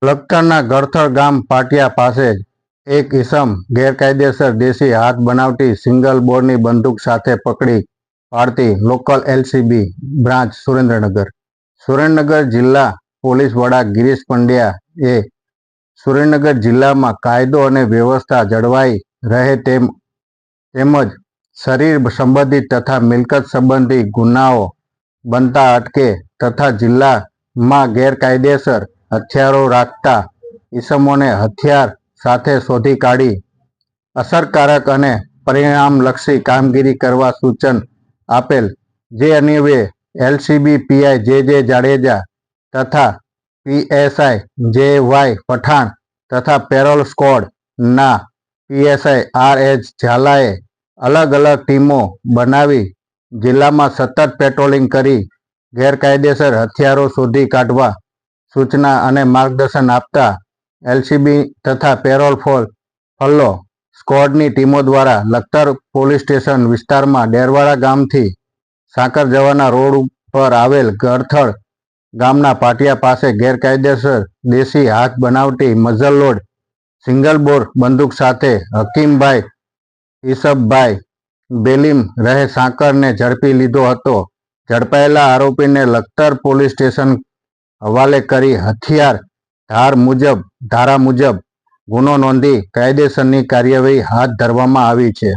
લખતરના ગળથળ ગામ પાટિયા પાસે એક ઈસમ ગેરકાયદેસર દેશી હાથ બનાવટી સિંગલ બોરની બંદૂક સાથે પકડી પાડતી લોકલ એલસીબી બ્રાન્ચ સુરેન્દ્રનગર જિલ્લા પોલીસ વડા ગિરીશ પંડ્યાએ સુરેન્દ્રનગર જિલ્લામાં કાયદો અને વ્યવસ્થા જળવાઈ રહે તેમજ શરીર સંબંધિત તથા મિલકત સંબંધી ગુનાઓ બનતા અટકે તથા જિલ્લામાં ગેરકાયદેસર હથિયારો રાખતા ઈસમોને હથિયાર સાથે શોધી કાઢી અસરકારક અને પરિણામલક્ષી કામગીરી કરવા સૂચન આપેલ, જે અન્વયે એલસીબી પીઆઈ જે જાડેજા તથા પીએસઆઈ જે.વાય પઠાણ તથા પેરોલ સ્ક્વોડના પીએસઆઈ આર.એચ. ઝાલાએ અલગ અલગ ટીમો બનાવી જિલ્લામાં સતત પેટ્રોલિંગ કરી ગેરકાયદેસર હથિયારો શોધી કાઢવા સૂચના અને માર્ગદર્શન આપતા એલસીબી તથા પેરોલ ફોલો સ્ક્વોડની ટીમો દ્વારા લખતર પોલીસ સ્ટેશન વિસ્તારમાં ડેરવાડા ગામથી સાંકર જવાના રોડ પર આવેલ ગળથળ ગામના પાટિયા પાસે ગેરકાયદેસર દેશી હાથ બનાવટી મઝલ લોડ સિંગલ બોર બંદૂક સાથે હકીમભાઈ ઈસબભાઈ બેલીમ રહે સાંકરને ઝડપી લીધો હતો. ઝડપાયેલા આરોપીને લખતર પોલીસ સ્ટેશન હવાલે કરી હથિયાર ધારા મુજબ ગુનો નોંધી કાયદેસરની કાર્યવાહી હાથ ધરવામાં આવી છે.